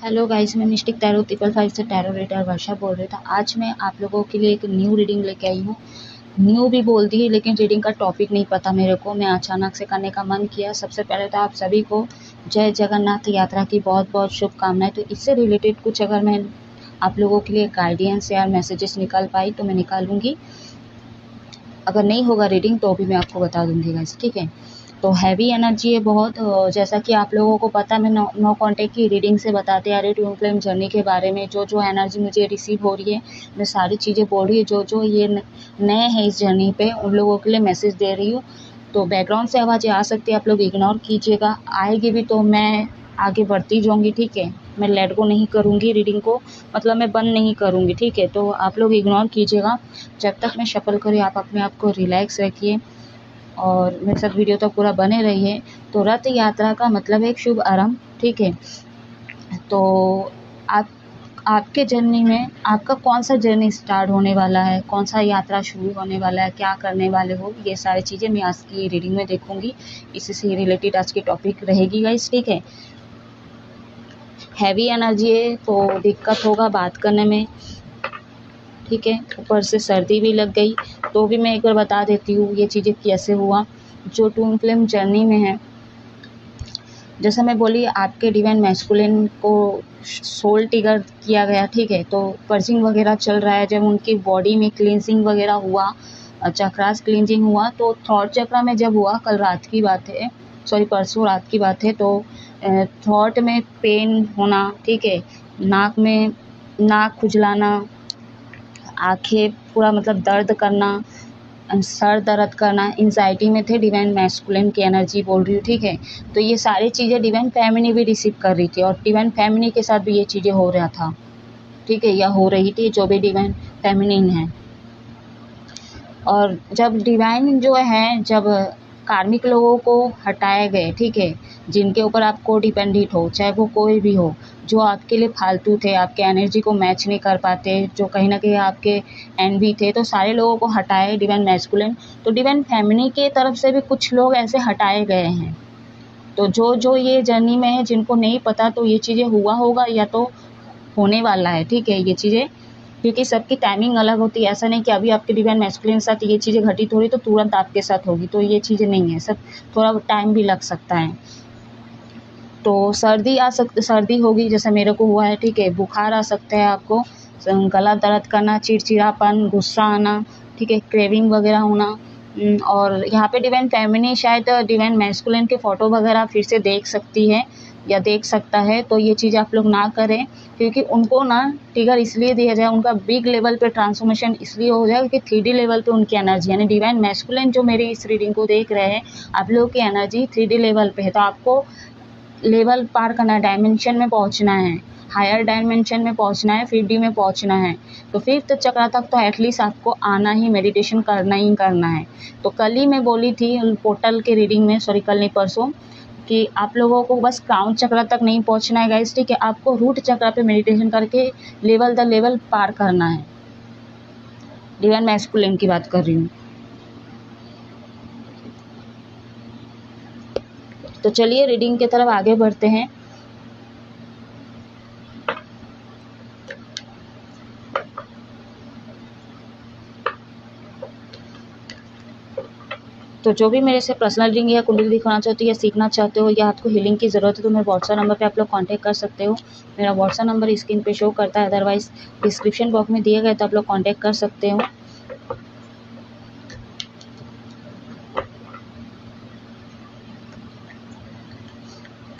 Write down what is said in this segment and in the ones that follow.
Hello guys, मैं mistake tarot 555 से tarot reader वर्षा बोल रही था। आज मैं आप लोगों के लिए एक न्यू रीडिंग लेके आई हूँ। न्यू भी बोल दी है, लेकिन रीडिंग का टॉपिक नहीं पता मेरे को। मैं अचानक से करने का मन किया। सबसे पहले तो आप सभी को जय जगन्नाथ यात्रा की बहुत बहुत शुभकामनाएं। तो इससे रिलेटेड कुछ अगर मैं आप लोगों के लिए गाइडेंस या मैसेजेस निकाल पाई तो मैं निकालूंगी। अगर नहीं होगा रीडिंग तो भी मैं आपको बता दूंगी गाइस, ठीक है। तो हैवी एनर्जी है बहुत। जैसा कि आप लोगों को पता, मैं नो कॉन्टेक्ट की रीडिंग से बताते आ रही हूँ ट्विन फ्लेम जर्नी के बारे में। जो एनर्जी मुझे रिसीव हो रही है, मैं सारी चीज़ें बोल रही हूँ। जो ये नए हैं इस जर्नी पे, उन लोगों के लिए मैसेज दे रही हूँ। तो बैकग्राउंड से आवाज़ें आ सकती है, आप लोग इग्नोर कीजिएगा। आएगी भी तो मैं आगे बढ़ती जाऊँगी, ठीक है। मैं लेट गो नहीं करूँगी रीडिंग को, मतलब मैं बंद नहीं करूँगी, ठीक है। तो आप लोग इग्नोर कीजिएगा। जब तक मैं शफल करूँ आप अपने आप को रिलैक्स रखिए और मेरे साथ वीडियो तक पूरा बने रहिए। तो रथ यात्रा का मतलब है एक शुभ आरंभ, ठीक है। तो आपके जर्नी में आपका कौन सा जर्नी स्टार्ट होने वाला है, कौन सा यात्रा शुरू होने वाला है, क्या करने वाले हो, ये सारी चीज़ें मैं आज की रीडिंग में देखूंगी। इसी से रिलेटेड आज की टॉपिक रहेगी गाइस, ठीक है। हैवी एनर्जी है तो दिक्कत होगा बात करने में, ठीक है। ऊपर से सर्दी भी लग गई। तो भी मैं एक बार बता देती हूँ ये चीज़ें कैसे हुआ। जो ट्विन फ्लेम जर्नी में है, जैसा मैं बोली, आपके डिवाइन मैस्कुलिन को सोल ट्रिगर किया गया, ठीक है। तो पर्जिंग वगैरह चल रहा है। जब उनकी बॉडी में क्लींजिंग वगैरह हुआ, चक्रास क्लींजिंग हुआ, तो थॉट चक्रा में जब हुआ, कल रात की बात है, सॉरी परसों रात की बात है। तो थॉट में पेन होना, ठीक है। नाक खुजलाना, आंखें पूरा मतलब दर्द करना, सर दर्द करना, इंजाइटी में थे। डिवाइन मैस्कुलिन की एनर्जी बोल रही हूँ, ठीक है। तो ये सारी चीज़ें डिवाइन फेमिनी भी रिसीव कर रही थी और डिवाइन फेमिनी के साथ भी ये चीज़ें हो रहा था, ठीक है, या हो रही थी, जो भी डिवाइन फेमिनिन है। और जब डिवाइन जो है, जब कार्मिक लोगों को हटाए गए, ठीक है, जिनके ऊपर आप को डिपेंडेंट हो, चाहे वो कोई भी हो, जो आपके लिए फालतू थे, आपके एनर्जी को मैच नहीं कर पाते, जो कहीं ना कहीं आपके एनवी थे, तो सारे लोगों को हटाए डिवाइन मैस्कुलिन। तो डिवाइन फेमिनी की तरफ से भी कुछ लोग ऐसे हटाए गए हैं। तो जो ये जर्नी में है, जिनको नहीं पता, तो ये चीज़ें हुआ होगा या तो होने वाला है, ठीक है, ये चीज़ें। क्योंकि सबकी टाइमिंग अलग होती है। ऐसा नहीं कि अभी आपके डिवाइन मैस्कुलिन के साथ ये चीज़ें घटित हो रही तो तुरंत आपके साथ होगी, तो ये चीज़ें नहीं है, सब थोड़ा टाइम भी लग सकता है। तो सर्दी होगी, जैसे मेरे को हुआ है, ठीक है। बुखार आ सकता है आपको, गला दर्द करना, चिड़चिड़ापन, गुस्सा आना, ठीक है, क्रेविंग वगैरह होना। और यहाँ पे डिवाइन फेमिनी शायद डिवाइन मैस्कुलिन के फ़ोटो वगैरह फिर से देख सकती है या देख सकता है। तो ये चीज़ आप लोग ना करें, क्योंकि उनको ना ट्रिगर इसलिए दिया जाए, उनका बिग लेवल पे ट्रांसफॉर्मेशन इसलिए हो जाए कि 3D लेवल पे उनकी एनर्जी, यानी डिवाइन मैस्कुलिन जो मेरी इस रीडिंग को देख रहे हैं, आप लोगों की एनर्जी 3D लेवल पे है। तो आपको लेवल पार करना है, डायमेंशन में पहुंचना है, हायर डायमेंशन में पहुंचना है, 5D में पहुंचना है। तो फिफ्थ चक्र तक तो एटलीस्ट आपको आना ही, मेडिटेशन करना ही करना है। तो कल ही मैं बोली थी पोर्टल के रीडिंग में, सॉरी कल नहीं परसों, कि आप लोगों को बस क्राउन चक्र तक नहीं पहुंचना है गाइस, ठीक है। आपको रूट चक्र पे मेडिटेशन करके लेवल द लेवल पार करना है। डिवाइन मैस्कुलिन की बात कर रही हूँ। तो चलिए रीडिंग की तरफ आगे बढ़ते हैं। तो जो भी मेरे से पर्सनल रीडिंग या कुंडली दिखाना चाहते हो या सीखना चाहते हो या आपको हीलिंग की ज़रूरत है, तो मेरे व्हाट्सएप नंबर पे आप लोग कांटेक्ट कर सकते हो। मेरा व्हाट्सएप नंबर स्क्रीन पे शो करता है, अदरवाइज डिस्क्रिप्शन बॉक्स में दिए गए, तो आप लोग कांटेक्ट कर सकते हो।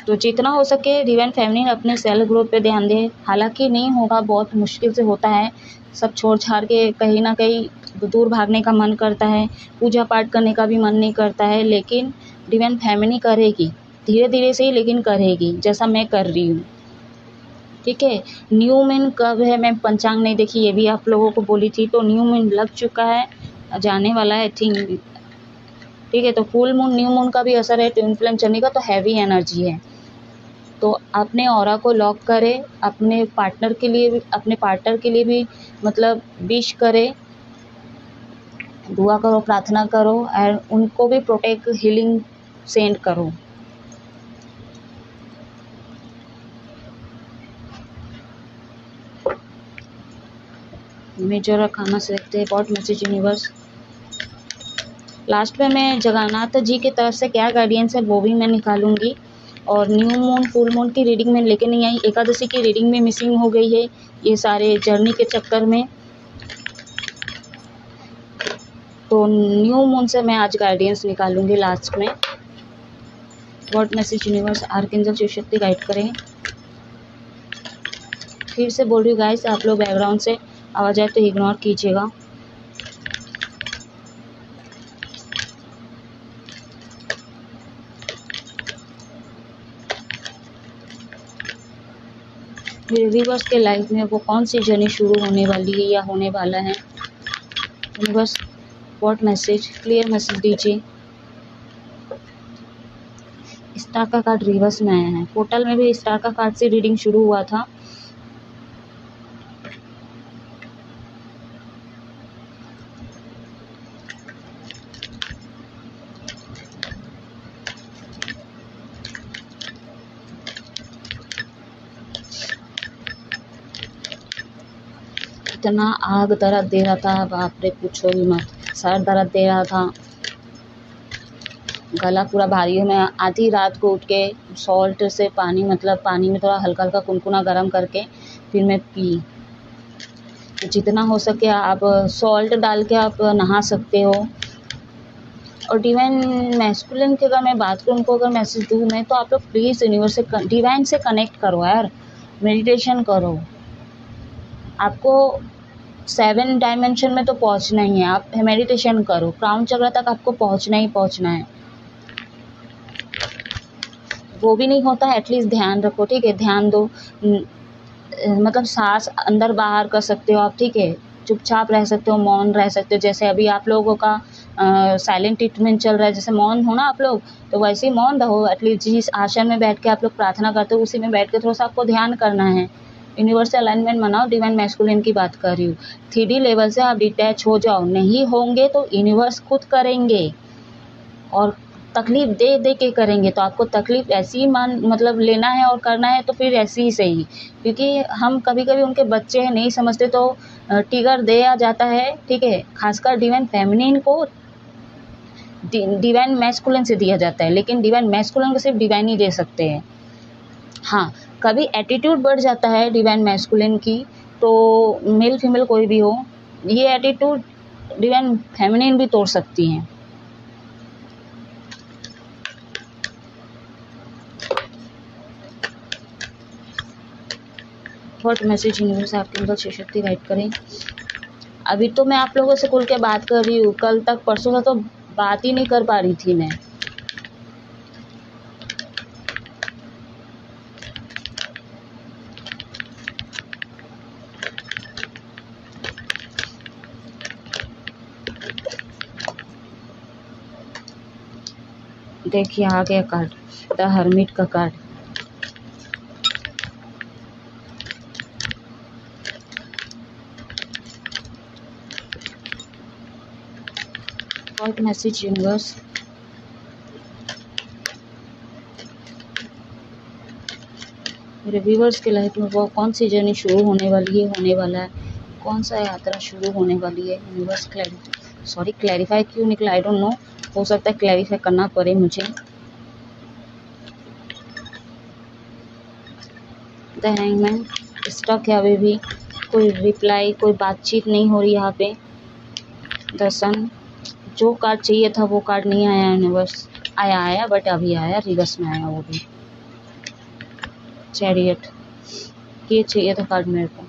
तो जितना हो सके डिवाइन फेमिनिन अपने सेल्फ ग्रोथ पे ध्यान दें। हालांकि नहीं होगा, बहुत मुश्किल से होता है, सब छोड़ छाड़ के कहीं ना कहीं दूर भागने का मन करता है, पूजा पाठ करने का भी मन नहीं करता है, लेकिन डिवाइन फेमिनिन करेगी, धीरे धीरे से ही, लेकिन करेगी, जैसा मैं कर रही हूँ, ठीक है। न्यू मून कब है, मैं पंचांग नहीं देखी, ये भी आप लोगों को बोली थी। तो न्यू मून लग चुका है, जाने वाला है, आई थिंक, ठीक है। तो फुल मून, न्यू मून का भी असर है ट्विन फ्लेम चलने का, तो हैवी एनर्जी है। तो अपने ऑरा को लॉक करें, अपने पार्टनर के लिए भी मतलब विश करें, दुआ करो, प्रार्थना करो, और उनको भी प्रोटेक्ट, हीलिंग सेंड करो। मेजर अरकाना से देखते हैं व्हाट मैसेज यूनिवर्स। लास्ट में मैं जगन्नाथ जी की तरफ से क्या गाइडेंस है वो भी मैं निकालूंगी। और न्यू मून फुल मून की रीडिंग में लेके नहीं आई, एकादशी की रीडिंग में मिसिंग हो गई है ये सारे जर्नी के चक्कर में। तो न्यू मून से मैं आज गाइडेंस निकालूंगी लास्ट में। What message universe archangel Shiv Shakti guide करें। फिर से बोल रही हूँ गाइस, आप लोग बैकग्राउंड से आवाज़ आए तो इग्नोर कीजिएगा। मेरे व्यूअर्स के लाइफ में वो कौन सी जर्नी शुरू होने वाली है या होने वाला है। Universe what message clear message दीजिए। स्टार का कार्ड रिवर्स में आया है। पोर्टल में भी स्टार का कार्ड से रीडिंग शुरू हुआ था। इतना आग दर्द दे रहा था, बाप रे पूछो भी मत। सर दर्द दे रहा था, गला पूरा भारी है। मैं आधी रात को उठ के सॉल्ट से पानी, मतलब पानी में थोड़ा हल्का हल्का कुनकुना गर्म करके फिर मैं पी। तो जितना हो सके आप सॉल्ट डाल के आप नहा सकते हो। और डिवाइन मैस्कुलिन की अगर मैं बात करूँ, उनको अगर मैसेज दूँ मैं, तो आप लोग प्लीज़ यूनिवर्स से डिवाइन से कनेक्ट करो यार, मेडिटेशन करो। आपको 7 डायमेंशन में तो पहुंचना ही है, आप मेडिटेशन करो। क्राउन चक्र तक आपको पहुंचना ही पहुंचना है। वो भी नहीं होता है, एटलीस्ट ध्यान रखो, ठीक है, ध्यान दो। मतलब सांस अंदर बाहर कर सकते हो आप, ठीक है, चुपचाप रह सकते हो, मौन रह सकते हो। जैसे अभी आप लोगों का साइलेंट ट्रीटमेंट चल रहा है, जैसे मौन हो ना आप लोग, तो वैसे ही मौन रहो। एटलीस्ट जिस आसन में बैठ के आप लोग प्रार्थना करते हो उसी में बैठ के थोड़ा सा आपको ध्यान करना है। यूनिवर्सल अलाइनमेंट बनाओ। डिवाइन मैस्कुलिन की बात कर रही हूँ। 3D लेवल से आप डिटैच हो जाओ। नहीं होंगे तो यूनिवर्स खुद करेंगे, और तकलीफ दे दे के करेंगे। तो आपको तकलीफ ऐसी ही मतलब लेना है और करना है, तो फिर ऐसी ही सही। क्योंकि हम कभी कभी उनके बच्चे हैं, नहीं समझते तो टिगर दिया जाता है, ठीक है। खासकर डिवाइन फेमिनिन को डिवाइन मैस्कुलिन से दिया जाता है, लेकिन डिवाइन मैस्कुलिन को सिर्फ डिवाइन ही दे सकते हैं। हाँ, कभी एटीट्यूड बढ़ जाता है डिवाइन मैस्कुलिन की, तो मेल फीमेल कोई भी हो, ये एटीट्यूड डिवाइन फेमिनिन भी तोड़ सकती हैं। व्हाट मैसेज यूनिवर्स आपके अंदर शिव शक्ति गाइड करें। अभी तो मैं आप लोगों से खुल के बात कर रही हूँ, कल तक परसों से तो बात ही नहीं कर पा रही थी मैं। देखिए आ गया कार्ड, द हर्मिट का कार्ड। व्हाट मैसेज यूनिवर्स मेरे व्यूवर्स के लाइफ में वो कौन सी जर्नी शुरू होने वाली है, होने वाला है, कौन सा यात्रा शुरू होने वाली है। यूनिवर्स क्लैरिफाई क्यों निकला, आई डोंट नो, हो सकता है क्लैरिफाई करना पड़े मुझे। द हैंगमैन स्टक है अभी भी, कोई रिप्लाई, कोई बातचीत नहीं हो रही यहाँ पे। द सन, जो कार्ड चाहिए था वो कार्ड नहीं आया। यूनिवर्स आया बट अभी आया, रिवर्स में आया वो भी। चैरियट, ये चाहिए था कार्ड मेरे को,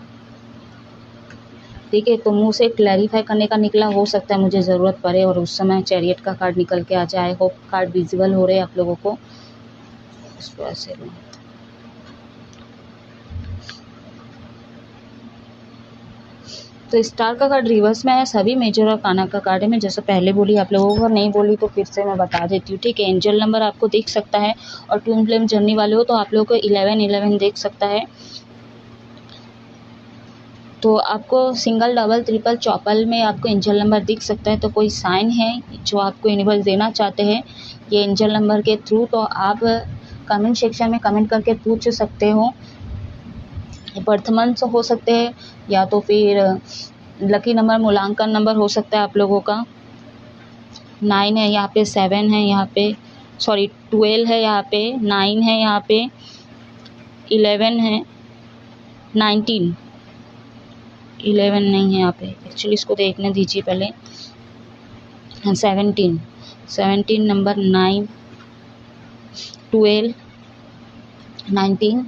ठीक है। तो मुंह से क्लैरिफाई करने का निकला, हो सकता है मुझे ज़रूरत पड़े और उस समय चैरियट का कार्ड निकल के आ जाए। होप कार्ड विजिबल हो रहे हैं आप लोगों को इस वजह से। तो स्टार का कार्ड रिवर्स में आया, सभी मेजर और काना का कार्ड है। मैं जैसे पहले बोली आप लोगों को, नहीं बोली तो फिर से मैं बता देती हूँ, ठीक है। एंजल नंबर आपको दिख सकता है, और ट्विन फ्लेम जर्नी वाले हो तो आप लोगों को 1111 देख सकता है। तो आपको सिंगल, डबल, ट्रिपल, चौपल में आपको एंजल नंबर दिख सकता है। तो कोई साइन है जो आपको यूनिवर्स देना चाहते हैं ये एंजल नंबर के थ्रू, तो आप कमेंट सेक्शन में कमेंट करके पूछ सकते हो। बर्थ मंथ हो सकते हैं, या तो फिर लकी नंबर मूलांकन नंबर हो सकता है आप लोगों का 9 है, यहाँ पे 7 है, यहाँ पे सॉरी 12 है, यहाँ पे 9 है, यहाँ पे 11 है, 19 11 नहीं है यहाँ पे, एक्चुअली इसको देखने दीजिए पहले। 17 नंबर 9 12 19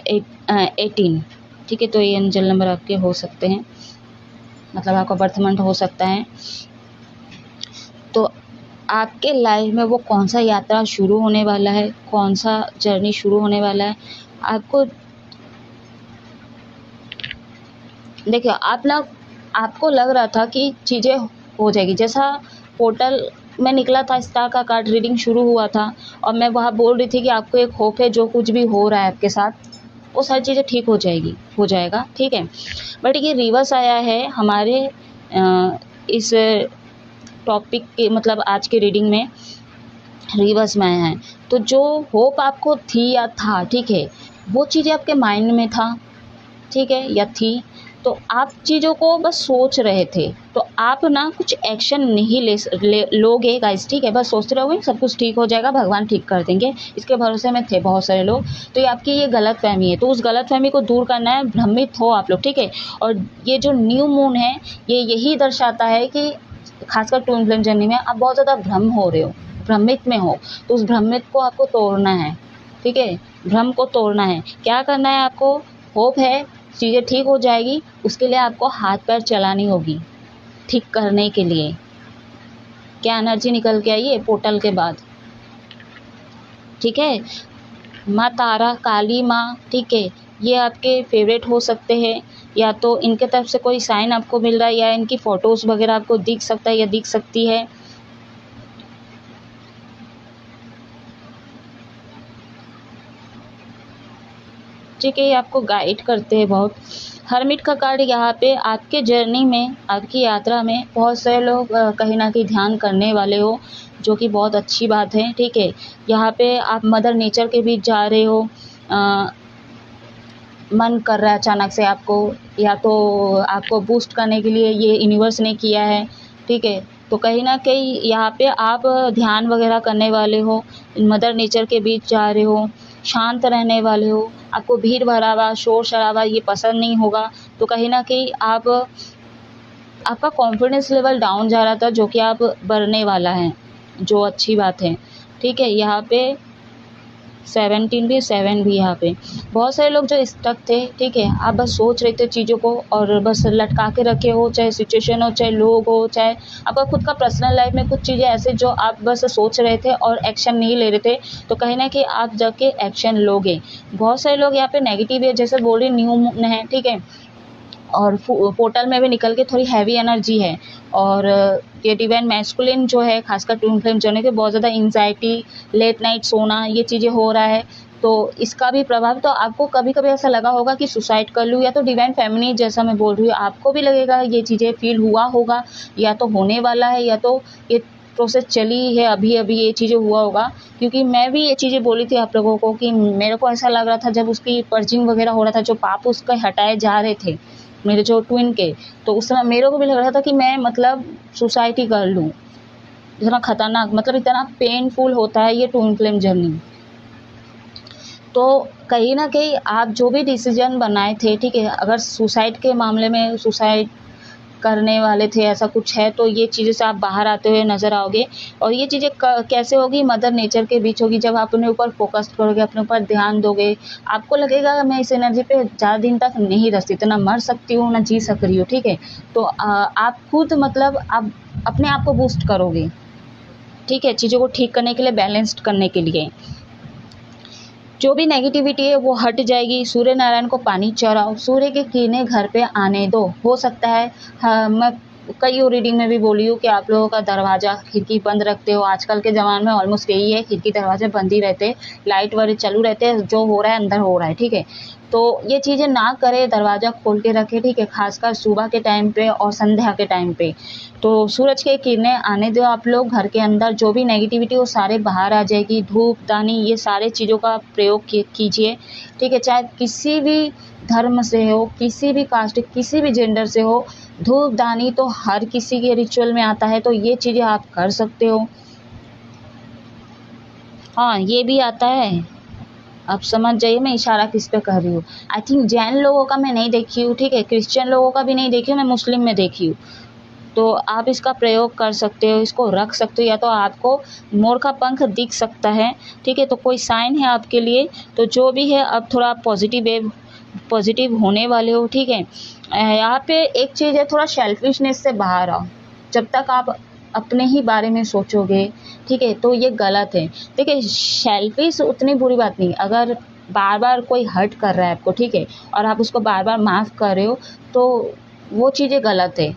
18 ठीक है। तो ये एंजल नंबर आपके हो सकते हैं, मतलब आपका बर्थ मंथ हो सकता है। तो आपके लाइफ में वो कौन सा यात्रा शुरू होने वाला है, कौन सा जर्नी शुरू होने वाला है, आपको देखिए आपको लग रहा था कि चीज़ें हो जाएगी। जैसा पोर्टल में निकला था, स्टार का कार्ड रीडिंग शुरू हुआ था और मैं वहाँ बोल रही थी कि आपको एक होप है, जो कुछ भी हो रहा है आपके साथ वो सारी चीज़ें ठीक हो जाएगा, ठीक है। बट ये रिवर्स आया है हमारे इस टॉपिक के, मतलब आज के रीडिंग में रिवर्स में आया है। तो जो होप आपको थी या था, ठीक है, वो चीज़ें आपके माइंड में था, ठीक है, या थी, तो आप चीज़ों को बस सोच रहे थे, तो आप ना कुछ एक्शन नहीं लोगे गाइस, ठीक है। बस सोचते रहोगे सब कुछ ठीक हो जाएगा, भगवान ठीक कर देंगे, इसके भरोसे में थे बहुत सारे लोग। तो ये आपकी ये गलत फहमी है, तो उस गलत फहमी को दूर करना है, भ्रमित हो आप लोग, ठीक है। और ये जो न्यू मून है ये यही दर्शाता है कि खासकर ट्विन फ्लेम जर्नी में आप बहुत ज़्यादा भ्रमित में हो, तो उस भ्रमित को आपको तोड़ना है, ठीक है। भ्रम को तोड़ना है, क्या करना है आपको, होप है चीज़ें ठीक हो जाएगी, उसके लिए आपको हाथ पैर चलानी होगी ठीक करने के लिए। क्या एनर्जी निकल के आई है पोर्टल के बाद, ठीक है। माँ तारा, काली माँ, ठीक है, ये आपके फेवरेट हो सकते हैं, या तो इनके तरफ से कोई साइन आपको मिल रहा है, या इनकी फ़ोटोज़ वगैरह आपको दिख सकता है या दिख सकती है। ठीक है, ये आपको गाइड करते हैं बहुत। हर्मिट का कार्ड यहाँ पे आपके जर्नी में, आपकी यात्रा में बहुत सारे लोग कहीं ना कहीं ध्यान करने वाले हो, जो कि बहुत अच्छी बात है, ठीक है। यहाँ पे आप मदर नेचर के बीच जा रहे हो, मन कर रहा है अचानक से आपको, या तो आपको बूस्ट करने के लिए ये यूनिवर्स ने किया है, ठीक है। तो कहीं ना कहीं यहाँ पे आप ध्यान वगैरह करने वाले हो, मदर नेचर के बीच जा रहे हो, शांत रहने वाले हो, आपको भीड़ भरावा शोर शराबा ये पसंद नहीं होगा। तो कहीं ना कहीं आपका कॉन्फिडेंस लेवल डाउन जा रहा था, जो कि आप बढ़ने वाला है, जो अच्छी बात है, ठीक है। यहाँ पे 17 भी 7 भी, यहाँ पे बहुत सारे लोग जो स्टक थे, ठीक है, आप बस सोच रहे थे चीज़ों को और बस लटका के रखे हो, चाहे सिचुएशन हो, चाहे लोग हो, चाहे आपका खुद का पर्सनल लाइफ में कुछ चीज़ें ऐसे जो आप बस सोच रहे थे और एक्शन नहीं ले रहे थे। तो कहीं ना कहीं आप जाके एक्शन लोगे। बहुत सारे लोग यहाँ पे नेगेटिव है, जैसे बोल रही न्यू मून है, ठीक है, और पोर्टल में भी निकल के थोड़ी हैवी एनर्जी है। और ये डिवाइन मैस्कुलिन जो है, खासकर ट्विन फ्लेम जर्नी के, बहुत ज़्यादा इंजाइटी, लेट नाइट सोना, ये चीज़ें हो रहा है, तो इसका भी प्रभाव। तो आपको कभी कभी ऐसा लगा होगा कि सुसाइड कर लूँ, या तो डिवाइन फेमिनिन जैसा मैं बोल रही हूँ, आपको भी लगेगा ये चीज़ें फील हुआ होगा, या तो होने वाला है, या तो ये प्रोसेस चली है, अभी अभी ये चीज़ें हुआ होगा। क्योंकि मैं भी ये चीज़ें बोली थी आप लोगों को कि मेरे को ऐसा लग रहा था जब उसकी पर्जिंग वगैरह हो रहा था, जो पाप उसके हटाए जा रहे थे मेरे जो ट्विन के, तो उस समय मेरे को भी लग रहा था कि मैं मतलब सुसाइड ही कर लूँ। इतना खतरनाक, मतलब इतना पेनफुल होता है ये ट्विन फ्लेम जर्नी। तो कहीं ना कहीं आप जो भी डिसीजन बनाए थे, ठीक है, अगर सुसाइड के मामले में सुसाइड करने वाले थे, ऐसा कुछ है, तो ये चीज़ें से आप बाहर आते हुए नज़र आओगे। और ये चीज़ें कैसे होगी, मदर नेचर के बीच होगी। जब आप अपने ऊपर फोकस करोगे, अपने ऊपर ध्यान दोगे, आपको लगेगा मैं इस एनर्जी पे ज़्यादा दिन तक नहीं रह सकती, ना मर सकती हूँ ना जी सक रही हूँ, ठीक है। तो आप खुद मतलब आप अपने आप को बूस्ट करोगे, ठीक है, चीज़ों को ठीक करने के लिए, बैलेंस्ड करने के लिए। जो भी नेगेटिविटी है वो हट जाएगी। सूर्य नारायण को पानी चढ़ाओ, सूर्य की किरणें घर पे आने दो। हो सकता है, हाँ, मैं कई रीडिंग में भी बोली हूँ कि आप लोगों का दरवाज़ा खिड़की बंद रखते हो। आजकल के ज़माने में ऑलमोस्ट यही है, खिड़की दरवाजे बंद ही रहते हैं, लाइट वाइट चालू रहते हैं, जो हो रहा है अंदर हो रहा है, ठीक है। तो ये चीज़ें ना करें, दरवाज़ा खोल के रखें, ठीक है, खासकर सुबह के टाइम पे और संध्या के टाइम पे। तो सूरज की किरणें आने दो आप लोग घर के अंदर, जो भी नेगेटिविटी वो सारे बाहर आ जाएगी। धूप दानी ये सारे चीज़ों का प्रयोग कीजिए, ठीक है, चाहे किसी भी धर्म से हो, किसी भी कास्ट, किसी भी जेंडर से हो। धूप दानी तो हर किसी के रिचुअल में आता है, तो ये चीज़ें आप कर सकते हो। हाँ, ये भी आता है, आप समझ जाइए मैं इशारा किस पे कर रही हूँ। आई थिंक जैन लोगों का मैं नहीं देखी हूँ, ठीक है, क्रिश्चियन लोगों का भी नहीं देखी हूँ, मैं मुस्लिम में देखी हूँ। तो आप इसका प्रयोग कर सकते हो, इसको रख सकते हो, या तो आपको मोर का पंख दिख सकता है, ठीक है, तो कोई साइन है आपके लिए। तो जो भी है, अब थोड़ा पॉजिटिव होने वाले हो, ठीक है। यहाँ पे एक चीज़ है, थोड़ा सेल्फिशनेस से बाहर आओ। जब तक आप अपने ही बारे में सोचोगे, ठीक है, तो ये गलत है। देखिए, सेल्फिश उतनी बुरी बात नहीं, अगर बार बार कोई हर्ट कर रहा है आपको, ठीक है, और आप उसको बार बार माफ़ कर रहे हो, तो वो चीज़ें गलत है।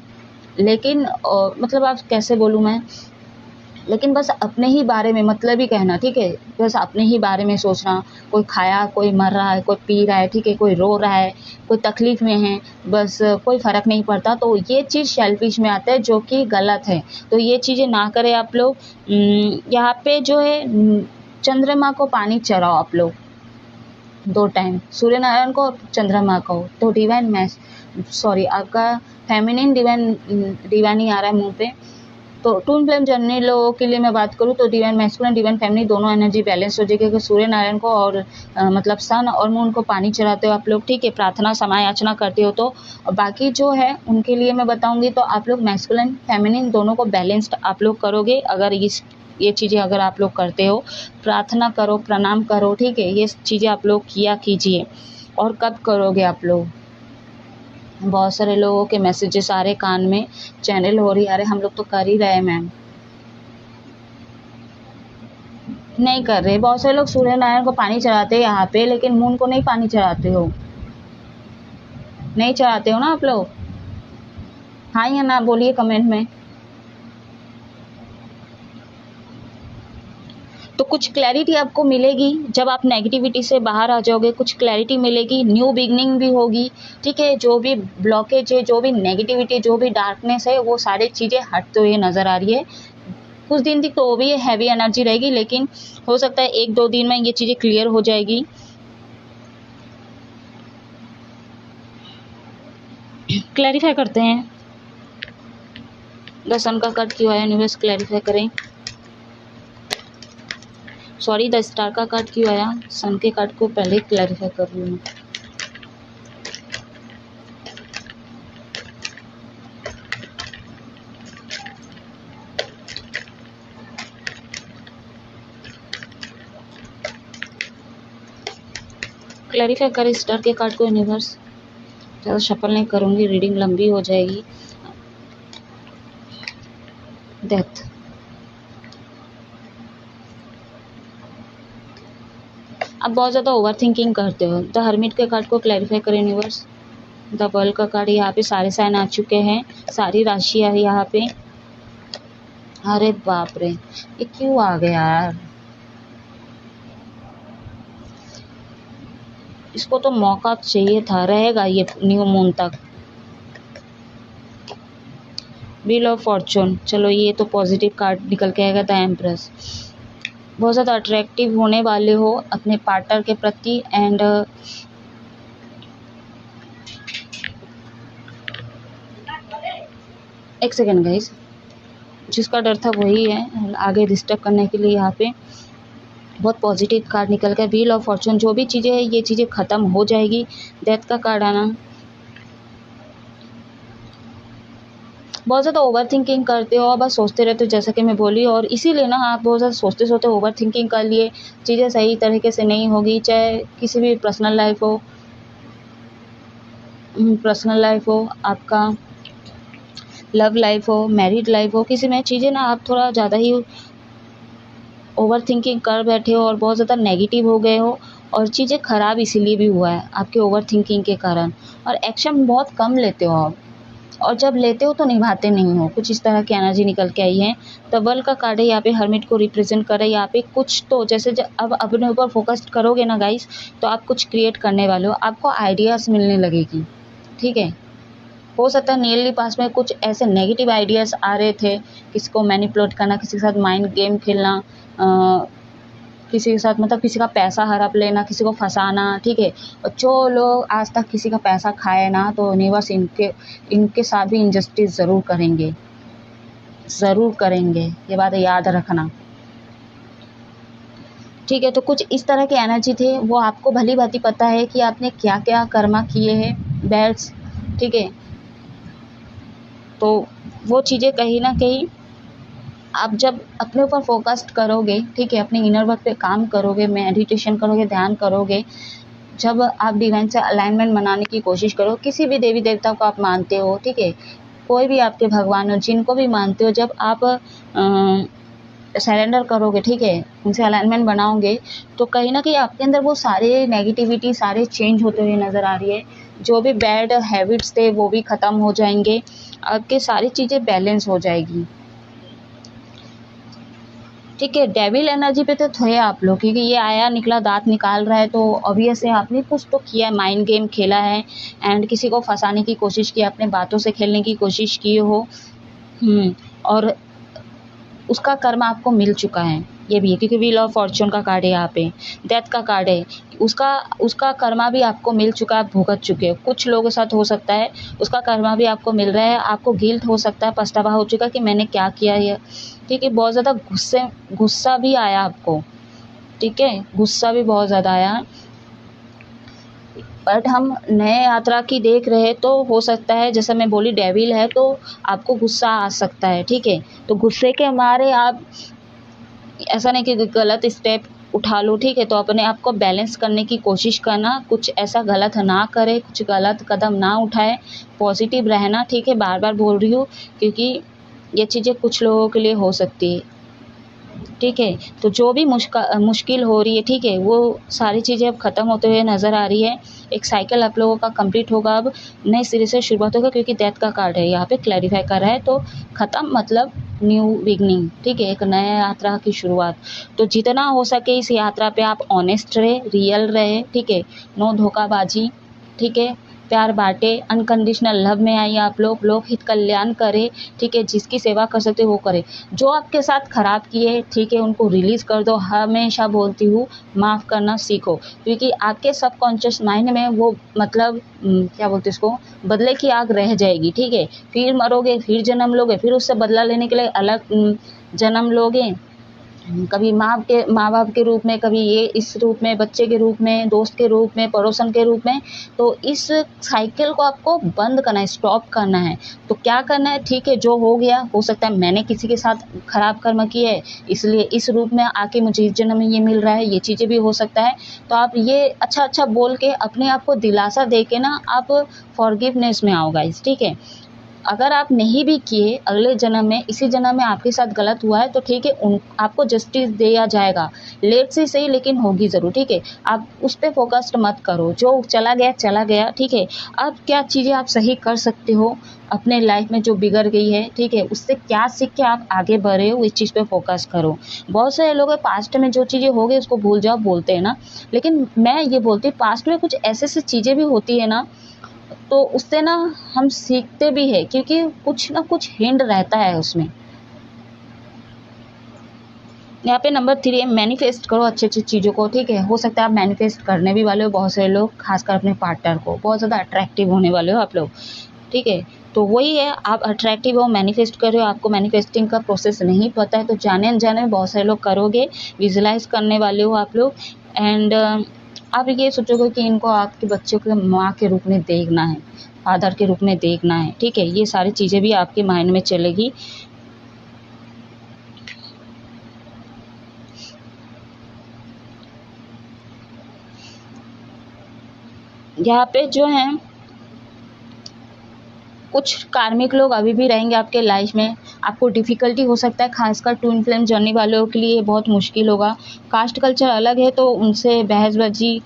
लेकिन मतलब आप कैसे बोलूँ मैं, लेकिन बस अपने ही बारे में मतलब ही कहना, ठीक है, बस अपने ही बारे में सोचना। कोई खाया, कोई मर रहा है, कोई पी रहा है, ठीक है, कोई रो रहा है, कोई तकलीफ़ में है, बस कोई फ़र्क नहीं पड़ता। तो ये चीज़ सेल्फिश में आता है, जो कि गलत है। तो ये चीज़ें ना करें आप लोग। यहाँ पे जो है चंद्रमा को पानी चढ़ाओ आप लोग 2 टाइम, सूर्य नारायण को और चंद्रमा को। तो डिवाइन मैस सॉरी आपका फेमिनिन डिवाइन ही आ रहा है मुँह पे। तो टून फ्लेम जर्नी लोगों के लिए मैं बात करूँ तो डिवाइन मैस्कुलिन डिवाइन फेमिनिन दोनों एनर्जी बैलेंस हो जाएगी। कि सूर्य नारायण को और मतलब सन और मून को पानी चढ़ाते हो आप लोग, ठीक है, प्रार्थना समय याचना करते हो तो। और बाकी जो है उनके लिए मैं बताऊंगी, तो आप लोग मैस्कुलिन फेमिनिन दोनों को बैलेंस्ड आप लोग करोगे अगर ये चीज़ें अगर आप लोग करते हो। प्रार्थना करो, प्रणाम करो, ठीक है, ये चीज़ें आप लोग किया कीजिए। और कब करोगे आप लोग? बहुत सारे लोगों के मैसेजेस आ रहे कान में, चैनल हो रही, अरे हम लोग तो कर ही रहे हैं मैम। नहीं कर रहे, बहुत सारे लोग सूर्य नारायण को पानी चढ़ाते हैं यहाँ पे, लेकिन मून को नहीं पानी चढ़ाते हो, नहीं चढ़ाते हो ना आप लोग? हाँ या ना बोलिए कमेंट में। तो कुछ क्लैरिटी आपको मिलेगी जब आप नेगेटिविटी से बाहर आ जाओगे, कुछ क्लैरिटी मिलेगी, न्यू बिगनिंग भी होगी, ठीक है। जो भी ब्लॉकेज है, जो भी नेगेटिविटी, जो भी डार्कनेस है, वो सारी चीज़ें हटते हुए नज़र आ रही है। कुछ दिन तक तो वो भी हैवी एनर्जी रहेगी, लेकिन हो सकता है 1-2 दिन में ये चीज़ें क्लियर हो जाएगी। क्लैरिफाई करते हैं, द सन का कार्ड क्यों आया, यूनिवर्स क्लैरिफाई करें। सॉरी, द स्टार का कार्ड क्यों आया, सन के कार्ड को पहले क्लैरिफाई कर रही हूँ। क्लैरिफाई करें स्टार के कार्ड को यूनिवर्स। ज़्यादा शफल नहीं करूँगी, रीडिंग लंबी हो जाएगी। डेथ, आप बहुत ज़्यादा ओवर थिंकिंग करते हो। द हर्मिट के कार्ड को क्लैरिफाई करें यूनिवर्स। द वर्ल्ड का कार्ड, यहाँ पे सारे साइन आ चुके हैं, सारी राशियाँ है यहाँ पे। अरे बाप रे, ये क्यों आ गया यार, इसको तो मौका चाहिए था, रहेगा ये न्यू मून तक। व्हील ऑफ फॉर्चून, चलो ये तो पॉजिटिव कार्ड निकल के आएगा। द एम्प्रेस, बहुत ज़्यादा अट्रैक्टिव होने वाले हो अपने पार्टनर के प्रति। एंड एक सेकेंड गाइस, जिसका डर था वही है आगे डिस्टर्ब करने के लिए। यहाँ पे बहुत पॉजिटिव कार्ड निकल गया, व्हील ऑफ फॉर्चून। जो भी चीज़ें हैं ये चीज़ें ख़त्म हो जाएगी। डेथ का कार्ड आना, बहुत ज़्यादा ओवर थिंकिंग करते हो और बस सोचते रहते हो, जैसा कि मैं बोली, और इसीलिए ना आप बहुत ज़्यादा सोचते सोचते ओवर थिंकिंग कर लिए, चीज़ें सही तरीके से नहीं होगी। चाहे किसी भी पर्सनल लाइफ हो, आपका लव लाइफ हो, मैरिड लाइफ हो, किसी में चीज़ें ना आप थोड़ा ज़्यादा ही ओवर थिंकिंग कर बैठे हो और बहुत ज़्यादा नेगेटिव हो गए हो। और चीज़ें ख़राब इसीलिए भी हुआ है आपके ओवर थिंकिंग के कारण, और एक्शन बहुत कम लेते हो आप। और जब लेते हो तो निभाते नहीं हो, कुछ इस तरह की एनर्जी निकल के आई है। द वर्ल्ड का कार्ड है यहाँ पे, हर्मिट को रिप्रेजेंट कर रहा है यहाँ पे। कुछ तो जैसे अब अपने ऊपर फोकस करोगे ना गाइस, तो आप कुछ क्रिएट करने वाले हो, आपको आइडियाज़ मिलने लगेगी, ठीक है। हो सकता है नियरली पास में कुछ ऐसे नेगेटिव आइडियाज़ आ रहे थे, किसी को मैनिपुलेट करना, किसी के साथ माइंड गेम खेलना, किसी के साथ मतलब किसी का पैसा हड़प लेना, किसी को फंसाना, ठीक है। और जो लोग आज तक किसी का पैसा खाए ना, तो यूनिवर्स इनके साथ भी इनजस्टिस ज़रूर करेंगे, ज़रूर करेंगे, ये बात याद रखना, ठीक है। तो कुछ इस तरह के एनर्जी थे, वो आपको भली भांति पता है कि आपने क्या क्या कर्मा किए हैं बैड्स, ठीक है। तो वो चीज़ें कहीं ना कहीं आप जब अपने ऊपर फोकस्ड करोगे, ठीक है, अपने इनर वर्क पे काम करोगे, मेडिटेशन करोगे, ध्यान करोगे, जब आप डिवाइन से अलाइनमेंट बनाने की कोशिश करो, किसी भी देवी देवता को आप मानते हो, ठीक है, कोई भी आपके भगवान हो, जिनको भी मानते हो, जब आप सरेंडर करोगे, ठीक है, उनसे अलाइनमेंट बनाओगे, तो कहीं ना कहीं आपके अंदर वो सारे नेगेटिविटी सारे चेंज होते हुए नज़र आ रही है। जो भी बैड हैबिट्स थे वो भी ख़त्म हो जाएंगे, आपके सारी चीज़ें बैलेंस हो जाएगी, ठीक है। डेविल एनर्जी पे तो थे आप लोग, क्योंकि ये आया निकला दांत निकाल रहा है, तो ऑब्वियस है आपने कुछ तो किया है, माइंड गेम खेला है एंड किसी को फंसाने की कोशिश की, अपने बातों से खेलने की कोशिश की हो, और उसका कर्म आपको मिल चुका है, ये भी है, क्योंकि व्हील ऑफ फॉर्चून का कार्ड है यहाँ पे, डेथ का कार्ड है, उसका कर्मा भी आपको मिल चुका है, आप भुगत चुके हो। कुछ लोगों के साथ हो सकता है उसका कर्मा भी आपको मिल रहा है, आपको गिल्ट हो सकता है, पछतावा हो चुका कि मैंने क्या किया है, ठीक है। बहुत ज़्यादा गुस्सा भी आया आपको, ठीक है, गुस्सा भी बहुत ज़्यादा आया, बट हम नए यात्रा की देख रहे हैं, तो हो सकता है जैसा मैं बोली डेविल है, तो आपको गुस्सा आ सकता है, ठीक है। तो गुस्से के मारे आप ऐसा नहीं कि गलत स्टेप उठा लो, ठीक है, तो अपने आप को बैलेंस करने की कोशिश करना, कुछ ऐसा गलत ना करे, कुछ गलत कदम ना उठाए, पॉजिटिव रहना, ठीक है, बार बार बोल रही हूँ, क्योंकि ये चीज़ें कुछ लोगों के लिए हो सकती है, ठीक है। तो जो भी मुश्किल हो रही है, ठीक है, वो सारी चीज़ें अब ख़त्म होते हुए नज़र आ रही है, एक साइकिल आप लोगों का कंप्लीट होगा, अब नए सिरे से शुरुआत होगा, क्योंकि डेथ का कार्ड है यहाँ पे, क्लैरिफाई कर रहा है, तो ख़त्म मतलब न्यू बिगनिंग, ठीक है, एक नया यात्रा की शुरुआत। तो जितना हो सके इस यात्रा पे आप ऑनेस्ट रहे, रियल रहे, ठीक है, नो धोखाबाजी, ठीक है, प्यार बांटे, अनकंडीशनल लव में आइए आप लोग हित कल्याण करें, ठीक है, जिसकी सेवा कर सकते वो करें। जो आपके साथ खराब किए, ठीक है, उनको रिलीज़ कर दो। हमेशा बोलती हूँ माफ़ करना सीखो, क्योंकि आपके सबकॉन्शियस माइंड में वो मतलब क्या बोलते इसको, बदले की आग रह जाएगी, ठीक है। फिर मरोगे, फिर जन्म लोगे, फिर उससे बदला लेने के लिए अलग जन्म लोगे, कभी माँ बाप के रूप में, कभी ये इस रूप में, बच्चे के रूप में, दोस्त के रूप में, पड़ोसन के रूप में। तो इस साइकिल को आपको बंद करना है, स्टॉप करना है। तो क्या करना है, ठीक है, जो हो गया, हो सकता है मैंने किसी के साथ खराब कर्म किया है, इसलिए इस रूप में आके मुझे इस जन्म में ये मिल रहा है, ये चीज़ें भी हो सकता है। तो आप ये अच्छा बोल के अपने आप को दिलासा दे के ना आप फॉरगिवनेस में आओ गाइस, ठीक है। अगर आप नहीं भी किए, अगले जन्म में, इसी जन्म में आपके साथ गलत हुआ है, तो ठीक है, आपको जस्टिस दिया जाएगा, लेट से सही लेकिन होगी ज़रूर, ठीक है। आप उस पर फोकस्ड मत करो, जो चला गया, ठीक है। अब क्या चीज़ें आप सही कर सकते हो अपने लाइफ में जो बिगड़ गई है, ठीक है, उससे क्या सीख के आप आगे बढ़े हो, इस चीज़ पे फोकस करो। बहुत सारे लोग पास्ट में जो चीज़ें हो गई उसको भूल जाओ बोलते हैं ना, लेकिन मैं ये बोलती हूँ पास्ट में कुछ ऐसी चीज़ें भी होती है ना, तो उससे ना हम सीखते भी हैं, क्योंकि कुछ ना कुछ हिंट रहता है उसमें। यहाँ पे नंबर 3 है, मैनिफेस्ट करो अच्छी चीज़ों को, ठीक है। हो सकता है आप मैनिफेस्ट करने भी वाले हो, बहुत सारे लोग खासकर अपने पार्टनर को बहुत ज़्यादा अट्रैक्टिव होने वाले हो आप लोग, ठीक है। तो वही है, आप अट्रैक्टिव हो, मैनिफेस्ट कर रहे हो, आपको मैनिफेस्टिंग का प्रोसेस नहीं पता है, तो जाने अनजाने में बहुत सारे लोग करोगे, विजुलाइज करने वाले हो आप लोग। एंड आप ये सोचोगे कि इनको आपके बच्चों के माँ के रूप में देखना है, फादर के रूप में देखना है, ठीक है। ये सारी चीज़ें भी आपके माइंड में चलेगी। यहाँ पे जो है कुछ कार्मिक लोग अभी भी रहेंगे आपके लाइफ में, आपको डिफ़िकल्टी हो सकता है, खासकर ट्विन फ्लेम जर्नी वालों के लिए बहुत मुश्किल होगा। कास्ट कल्चर अलग है, तो उनसे बहसबाजी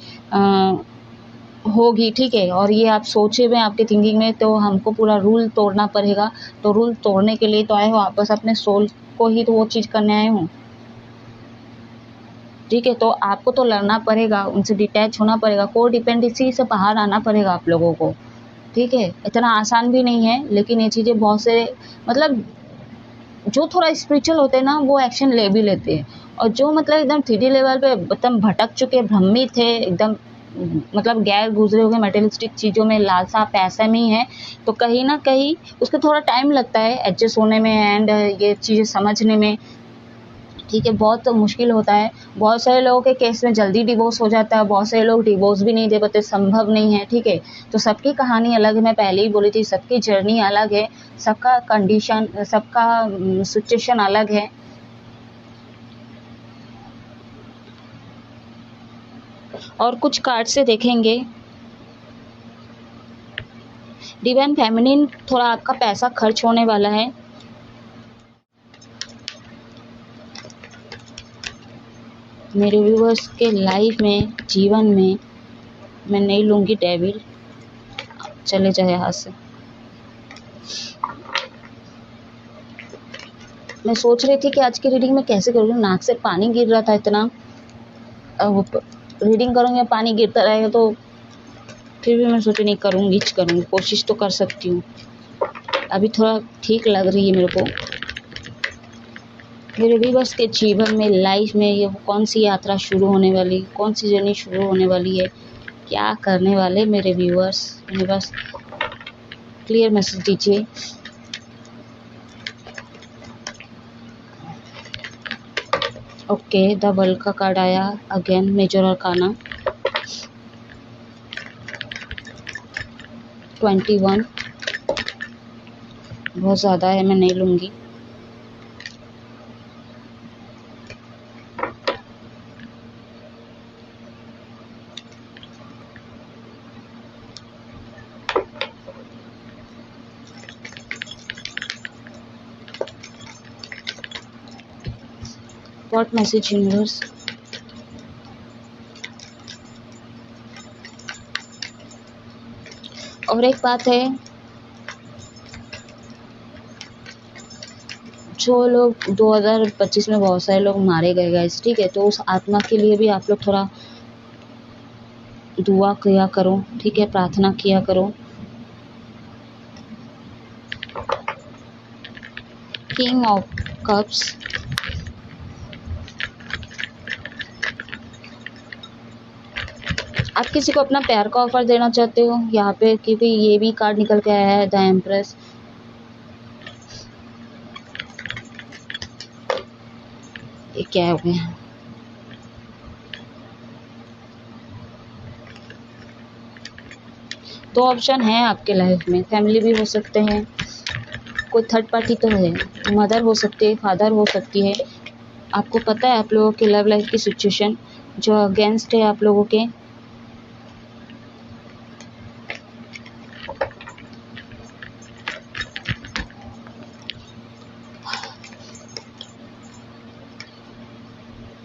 होगी, ठीक है, और ये आप सोचे हुए आपके थिंकिंग में, तो हमको पूरा रूल तोड़ना पड़ेगा। तो रूल तोड़ने के लिए तो आए हो आप, बस अपने सोल को ही तो वो चीज़ करने आए हो, ठीक है। तो आपको तो लड़ना पड़ेगा, उनसे डिटैच होना पड़ेगा, को डिपेंडेंसी से बाहर आना पड़ेगा आप लोगों को, ठीक है। इतना आसान भी नहीं है, लेकिन ये चीज़ें बहुत से मतलब जो थोड़ा स्पिरिचुअल होते हैं ना, वो एक्शन ले भी लेते हैं, और जो मतलब एकदम 3D लेवल पे एकदम भटक चुके, भ्रमित है एकदम, मतलब गैर गुजरे हुए मटेरियलिस्टिक चीज़ों में, लालसा पैसे में ही है, तो कहीं ना कहीं उसको थोड़ा टाइम लगता है एडजस्ट होने में एंड ये चीज़ें समझने में, ठीक है। बहुत मुश्किल होता है। बहुत सारे लोगों के केस में जल्दी डिवोर्स हो जाता है, बहुत सारे लोग डिवोर्स भी नहीं दे पाते, संभव नहीं है, ठीक है। तो सबकी कहानी अलग है, मैं पहले ही बोली थी, सबकी जर्नी अलग है, सबका कंडीशन, सबका सिचुएशन अलग है। और कुछ कार्ड से देखेंगे, डिवाइन फेमिनिन, थोड़ा आपका पैसा खर्च होने वाला है। मेरे व्यूवर्स के लाइफ में, जीवन में, मैं नहीं लूँगी डेविल, चले जाए हाथ से। मैं सोच रही थी कि आज की रीडिंग में कैसे करूँ, नाक से पानी गिर रहा था इतना, अब रीडिंग करूँगी पानी गिरता रहेगा, तो फिर भी मैं सोची नहीं करूँगी, कोशिश तो कर सकती हूँ। अभी थोड़ा ठीक लग रही है मेरे को। मेरे व्यूवर्स के जीवन में, लाइफ में, ये कौन सी यात्रा शुरू होने वाली, कौन सी जर्नी शुरू होने वाली है, क्या करने वाले मेरे व्यूवर्स, मेरे पास क्लियर मैसेज दीजिए। ओके, द वर्ल्ड का कार्ड आया अगेन, मेजर अरकाना 21, बहुत ज़्यादा है, मैं नहीं लूँगी। व्हाट मैसेज यूनिवर्स, और एक बात है, जो लोग 2025 में बहुत सारे लोग मारे गए गाइस, ठीक है, तो उस आत्मा के लिए भी आप लोग थोड़ा दुआ किया करो, ठीक है, प्रार्थना किया करो। किंग ऑफ कप्स, आप किसी को अपना प्यार का ऑफर देना चाहते हो यहाँ पे, क्योंकि ये भी कार्ड निकल के आया है, द एम्प्रेस। ये क्या हो गया, दो ऑप्शन है आपके लाइफ में, फैमिली भी हो सकते हैं, कोई थर्ड पार्टी तो है, मदर हो सकती है, फादर हो सकती है। आपको पता है आप लोगों के लव लाइफ की सिचुएशन जो अगेंस्ट है आप लोगों के,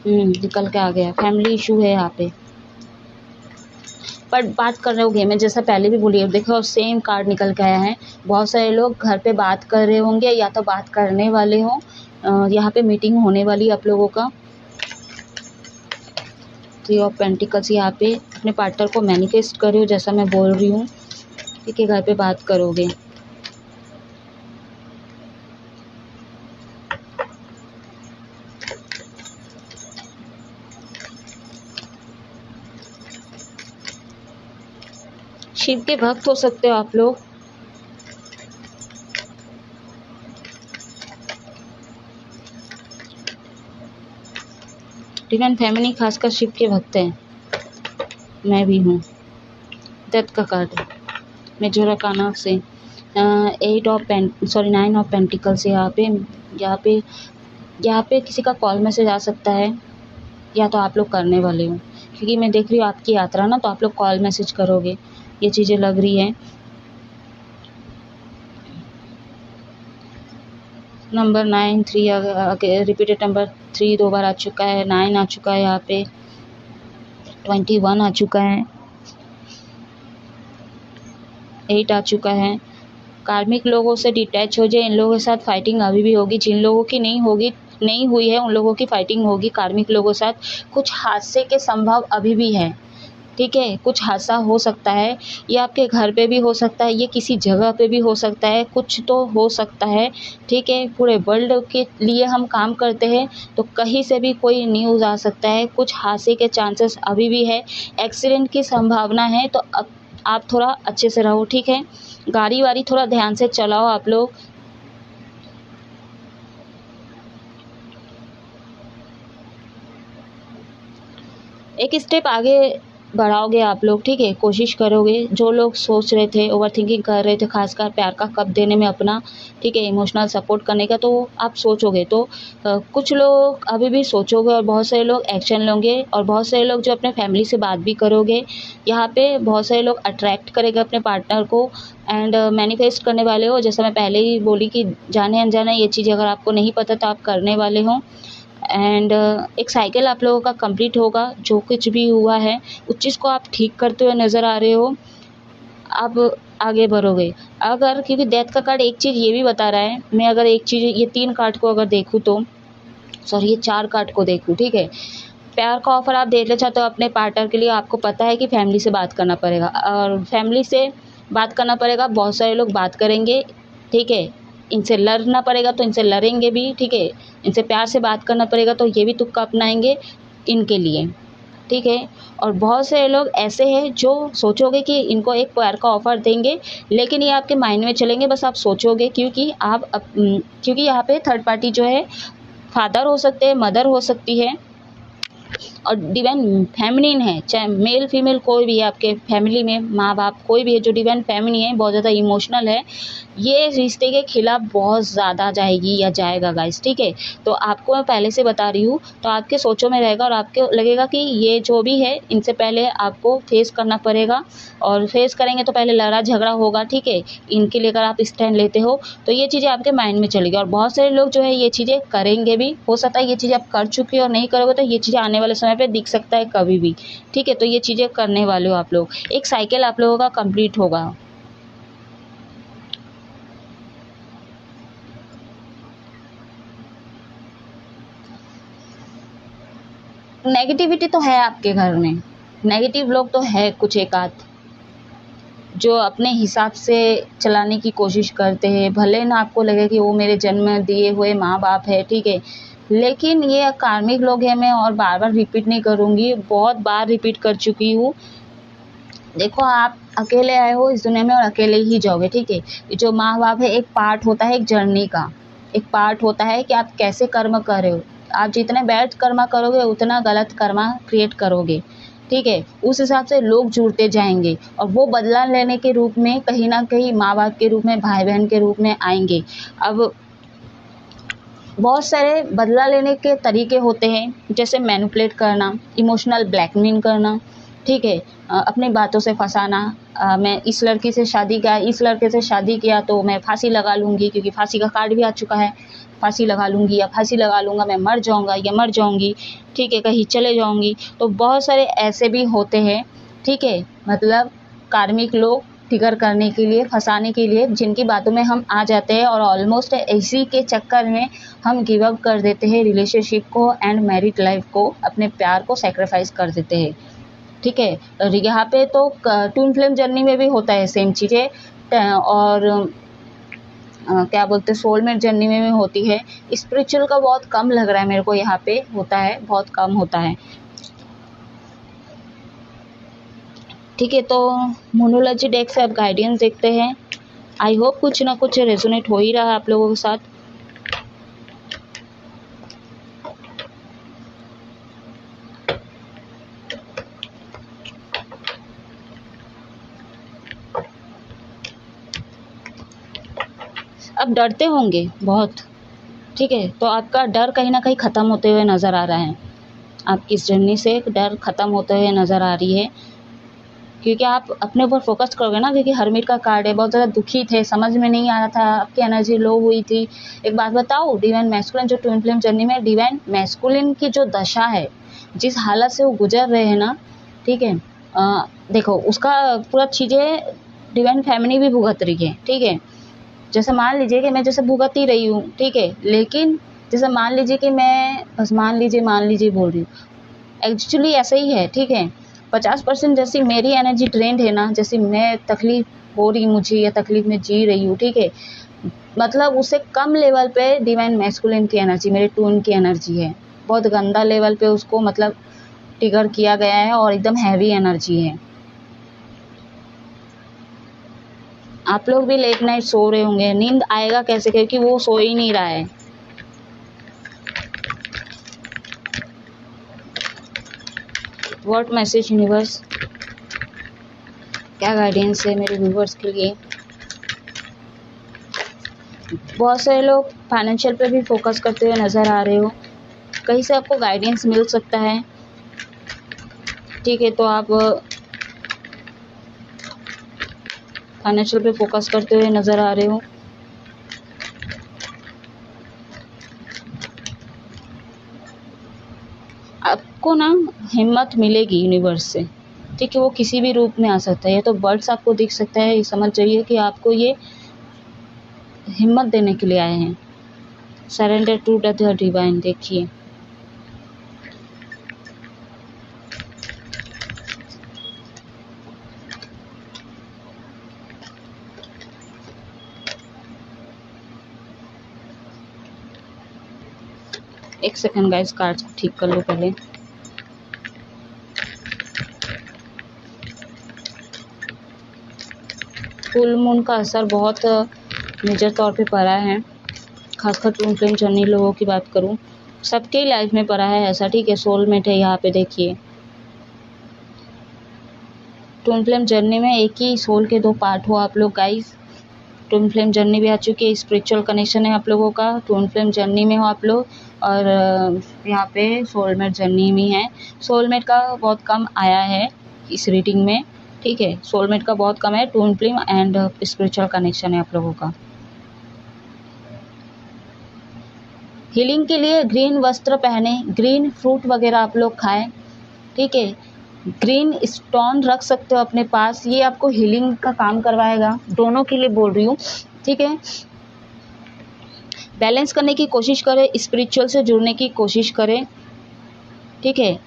निकल के आ गया, फैमिली इशू है यहाँ पे। पर बात कर रहे होंगे, मैं जैसा पहले भी बोली, देखो सेम कार्ड निकल के आया है, बहुत सारे लोग घर पे बात कर रहे होंगे या तो बात करने वाले हो, यहाँ पे मीटिंग होने वाली आप लोगों का। 3 ऑफ पेंटिकल्स, यहाँ पे अपने पार्टनर को मैनिफेस्ट कर रहे हो, जैसा मैं बोल रही हूँ, ठीक है, घर पे बात करोगे। शिव के भक्त हो सकते हो आप लोग, डिवाइन फैमिली खासकर शिव के भक्त हैं, मैं भी हूँ। डेथ का कार्ड मेजर अरकाना से 9 ऑफ पेंटिकल्स, यहाँ पे किसी का कॉल मैसेज आ सकता है, या तो आप लोग करने वाले हो, क्योंकि मैं देख रही हूँ आपकी यात्रा ना, तो आप लोग कॉल मैसेज करोगे, ये चीज़ें लग रही है। नंबर 9, 3 रिपीटेड नंबर 3 2 बार आ चुका है, 9 आ चुका है, यहाँ पे 21 आ चुका है, एट आ चुका है। कार्मिक लोगों से डिटैच हो जाए, इन लोगों के साथ फाइटिंग अभी भी होगी। जिन लोगों की नहीं हुई है उन लोगों की फाइटिंग होगी कार्मिक लोगों के साथ। कुछ हादसे के संभव अभी भी है, ठीक है। कुछ हादसा हो सकता है, ये आपके घर पे भी हो सकता है, ये किसी जगह पे भी हो सकता है, कुछ तो हो सकता है, ठीक है। पूरे वर्ल्ड के लिए हम काम करते हैं तो कहीं से भी कोई न्यूज़ आ सकता है। कुछ हादसे के चांसेस अभी भी है, एक्सीडेंट की संभावना है। तो अब आप थोड़ा अच्छे से रहो, ठीक है। गाड़ी वाड़ी थोड़ा ध्यान से चलाओ आप लोग। एक स्टेप आगे बढ़ाओगे आप लोग, ठीक है। कोशिश करोगे, जो लोग सोच रहे थे, ओवरथिंकिंग कर रहे थे, खासकर प्यार का कप देने में अपना, ठीक है, इमोशनल सपोर्ट करने का, तो आप सोचोगे तो कुछ लोग अभी भी सोचोगे और बहुत सारे लोग एक्शन लेंगे और बहुत सारे लोग जो अपने फैमिली से बात भी करोगे। यहाँ पे बहुत सारे लोग अट्रैक्ट करेंगे अपने पार्टनर को एंड मैनिफेस्ट करने वाले हो। जैसा मैं पहले ही बोली कि जाने अनजाने ये चीज़ अगर आपको नहीं पता तो आप करने वाले हो। एंड एक साइकिल आप लोगों का कंप्लीट होगा। जो कुछ भी हुआ है उस चीज़ को आप ठीक करते हुए नज़र आ रहे हो। आप आगे बढ़ोगे अगर, क्योंकि डेथ का कार्ड एक चीज़ ये भी बता रहा है। मैं अगर एक चीज़ ये 3 कार्ड को अगर देखूँ तो, सॉरी ये 4 कार्ड को देखूँ, ठीक है। प्यार का ऑफ़र आप देना चाहते हो अपने पार्टनर के लिए, आपको पता है कि फैमिली से बात करना पड़ेगा और फैमिली से बात करना पड़ेगा। बहुत सारे लोग बात करेंगे, ठीक है। इनसे लड़ना पड़ेगा तो इनसे लड़ेंगे भी, ठीक है। इनसे प्यार से बात करना पड़ेगा तो ये भी तुक्का अपनाएंगे इनके लिए, ठीक है। और बहुत सारे लोग ऐसे हैं जो सोचोगे कि इनको एक प्यार का ऑफ़र देंगे, लेकिन ये आपके माइंड में चलेंगे, बस आप सोचोगे। क्योंकि यहाँ पे थर्ड पार्टी जो है फादर हो सकते हैं, मदर हो सकती है और डिवाइन फेमिनिन है, चाहे मेल फीमेल कोई भी है आपके फैमिली में, माँ बाप कोई भी है जो डिवाइन फेमिनिन है, बहुत ज़्यादा इमोशनल है, ये रिश्ते के खिलाफ बहुत ज़्यादा जाएगी या जाएगा गाइस, ठीक है। तो आपको मैं पहले से बता रही हूँ, तो आपके सोचों में रहेगा और आपको लगेगा कि ये जो भी है इनसे पहले आपको फेस करना पड़ेगा और फेस करेंगे तो पहले लड़ा झगड़ा होगा, ठीक है। इनके लिए अगर आप स्टैंड लेते हो तो ये चीज़ें आपके माइंड में चलेगी और बहुत सारे लोग जो है ये चीज़ें करेंगे भी। हो सकता है ये चीज़ें आप कर चुके हो और नहीं करोगे तो ये चीज़ें आने वाले समय पे दिख सकता है कभी भी, ठीक है। तो ये चीज़ें करने वाले हो आप लोग। एक साइकिल आप लोगों का कंप्लीट होगा। नेगेटिविटी तो है आपके घर में, नेगेटिव लोग तो है कुछ एक आध जो अपने हिसाब से चलाने की कोशिश करते हैं। भले ना आपको लगे कि वो मेरे जन्म दिए हुए माँ बाप है, ठीक है, लेकिन ये कार्मिक लोग हैं। मैं और बार बार रिपीट नहीं करूँगी, बहुत बार रिपीट कर चुकी हूँ। देखो आप अकेले आए हो इस दुनिया में और अकेले ही जाओगे, ठीक है। जो माँ बाप है एक पार्ट होता है, एक जर्नी का एक पार्ट होता है कि आप कैसे कर्म कर रहे हो। आप जितने बैड कर्मा करोगे उतना गलत कर्मा क्रिएट करोगे, ठीक है। उस हिसाब से लोग जुड़ते जाएंगे और वो बदला लेने के रूप में कहीं ना कहीं माँ बाप के रूप में, भाई बहन के रूप में आएंगे। अब बहुत सारे बदला लेने के तरीके होते हैं, जैसे मैनिपुलेट करना, इमोशनल ब्लैकमेल करना, ठीक है। अपनी बातों से फंसाना। मैं इस लड़की से शादी किया, इस लड़के से शादी किया तो मैं फांसी लगा लूँगी, क्योंकि फांसी का कार्ड भी आ चुका है। फांसी लगा लूँगी या फांसी लगा लूँगा, मैं मर जाऊँगा या मर जाऊँगी, ठीक है, कहीं चले जाऊँगी। तो बहुत सारे ऐसे भी होते हैं, ठीक है। मतलब कार्मिक लोग ट्रिगर करने के लिए, फंसाने के लिए, जिनकी बातों में हम आ जाते हैं और ऑलमोस्ट इसी के चक्कर में हम गिव अप कर देते हैं रिलेशनशिप को एंड मैरिड लाइफ को, अपने प्यार को सेक्रीफाइस कर देते हैं, ठीक है। और यहाँ पे तो ट्विन फ्लेम जर्नी में भी होता है सेम चीज़ें और क्या बोलते हैं सोलमेट जर्नी में भी होती है। स्पिरिचुअल का बहुत कम लग रहा है मेरे को, यहाँ पे होता है, बहुत कम होता है, ठीक है। तो मोनोलॉजी डेक से आप गाइडेंस देखते हैं। आई होप कुछ ना कुछ रेजोनेट हो ही रहा है आप लोगों के साथ। अब डरते होंगे बहुत, ठीक है। तो आपका डर कहीं ना कहीं ख़त्म होते हुए नज़र आ रहा है। आपकी इस जर्नी से डर ख़त्म होते हुए नज़र आ रही है, क्योंकि आप अपने ऊपर फोकस करोगे ना। क्योंकि हर्मिट का कार्ड है, बहुत ज़्यादा दुखी थे, समझ में नहीं आ रहा था, आपकी एनर्जी लो हुई थी। एक बात बताओ, डिवाइन मैस्कुलिन जो ट्विन फ्लेम जर्नी में डिवाइन मैस्कुलिन की जो दशा है, जिस हालत से वो गुजर रहे हैं ना, ठीक है, देखो उसका पूरा चीज़ें डिवाइन फैमिली भी भुगत रही है, ठीक है। जैसे मान लीजिए कि मैं जैसे भुगत ही रही हूँ, ठीक है, लेकिन जैसे मान लीजिए कि मैं बस मान लीजिए बोल रही हूँ, एक्चुअली ऐसा ही है, ठीक है। 50% जैसी मेरी एनर्जी ड्रेन्ड है ना, जैसे मैं तकलीफ हो रही मुझे या तकलीफ में जी रही हूँ, ठीक है, मतलब उससे कम लेवल पे डिवाइन मैस्कुलिन की एनर्जी, मेरे टून की एनर्जी है, बहुत गंदा लेवल पे उसको मतलब ट्रिगर किया गया है और एकदम हैवी एनर्जी है। आप लोग भी लेट नाइट सो रहे होंगे, नींद आएगा कैसे, क्योंकि वो सो ही नहीं रहा है। व्हाट मैसेज यूनिवर्स, क्या गाइडेंस है मेरे व्यूवर्स के लिए। बहुत सारे लोग फाइनेंशियल पे भी फोकस करते हुए नज़र आ रहे हो, कहीं से आपको गाइडेंस मिल सकता है, ठीक है। तो आप फाइनेंशियल पे फोकस करते हुए नज़र आ रहे हो। आपको ना हिम्मत मिलेगी यूनिवर्स से, ठीक है, वो किसी भी रूप में आ सकता है, या तो बर्ड्स आपको दिख सकता है, ये समझ जाइए कि आपको ये हिम्मत देने के लिए आए हैं। सरेंडर टू द डिवाइन, देखिए एक सेकंड गाइस, कार्ड ठीक कर लो पहले। फुल मून का असर बहुत मेजर तौर पे पड़ा है, खासकर ट्विन फ्लेम जर्नी लोगों की बात करूं, सबके लाइफ में पड़ा है ऐसा, ठीक है। सोलमेट है यहाँ पे, देखिए ट्विन फ्लेम जर्नी में एक ही सोल के दो पार्ट हो आप लोग गाइस। ट्विन फ्लेम जर्नी भी आ चुकी है, स्पिरिचुअल कनेक्शन है आप लोगों का, ट्विन फ्लेम जर्नी में हो आप लोग, और यहाँ पे सोलमेट जर्नी में है। सोलमेट का बहुत कम आया है इस रीडिंग में, ठीक है, सोलमेट का बहुत कम है, twin flame and spiritual connection है आप लोगों का। हीलिंग के लिए ग्रीन वस्त्र पहने, ग्रीन फ्रूट वगैरह आप लोग खाएं, ठीक है। ग्रीन स्टोन रख सकते हो अपने पास, ये आपको हीलिंग का काम करवाएगा, दोनों के लिए बोल रही हूँ, ठीक है। बैलेंस करने की कोशिश करें, स्पिरिचुअल से जुड़ने की कोशिश करें, ठीक है।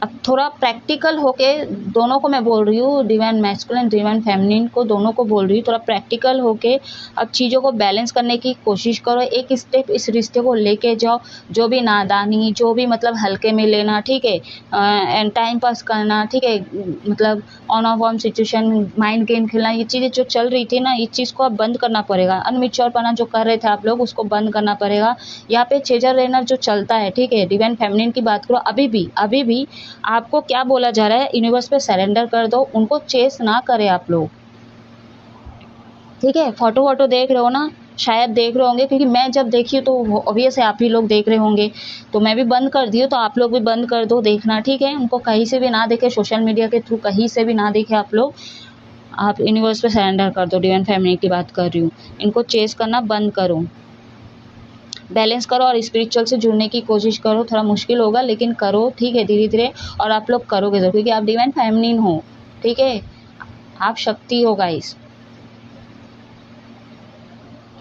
अब थोड़ा प्रैक्टिकल होके, दोनों को मैं बोल रही हूँ, डिवाइन मैस्कुलिन डिवाइन फेमिनिन को, दोनों को बोल रही हूँ, थोड़ा प्रैक्टिकल होके अब चीज़ों को बैलेंस करने की कोशिश करो, एक स्टेप इस रिश्ते को लेके जाओ, जो भी नादानी, जो भी मतलब हल्के में लेना, ठीक है, एंड टाइम पास करना, ठीक है, मतलब on off on situation, mind game खेलना, ये चीज़ें जो चल रही थी ना, इस चीज़ को अब बंद करना पड़ेगा। अनमिच्योर पना जो कर रहे थे आप लोग, उसको बंद करना पड़ेगा। यहाँ पे चेजर रेनर जो चलता है, ठीक है, डिवाइन फेमिनिन की बात करो, अभी भी आपको क्या बोला जा रहा है, यूनिवर्स पे सरेंडर कर दो, उनको चेस ना करें आप लोग, ठीक है। फोटो वोटो देख रहे हो ना, शायद देख रहे होंगे, क्योंकि मैं जब देखी तो ऑब्वियस है आप ही लोग देख रहे होंगे, तो मैं भी बंद कर दी हूँ, तो आप लोग भी बंद कर दो देखना, ठीक है। उनको कहीं से भी ना देखे, सोशल मीडिया के थ्रू कहीं से भी ना देखे आप लोग, आप यूनिवर्स पे सरेंडर कर दो, डिवाइन फैमिली की बात कर रही हूँ, इनको चेस करना बंद करो, बैलेंस करो और स्पिरिचुअल से जुड़ने की कोशिश करो। थोड़ा मुश्किल होगा लेकिन करो, ठीक है, धीरे धीरे, और आप लोग करोगे जरूर, क्योंकि आप डिवाइन फेमिनिन हो, ठीक है, आप शक्ति हो गाइस।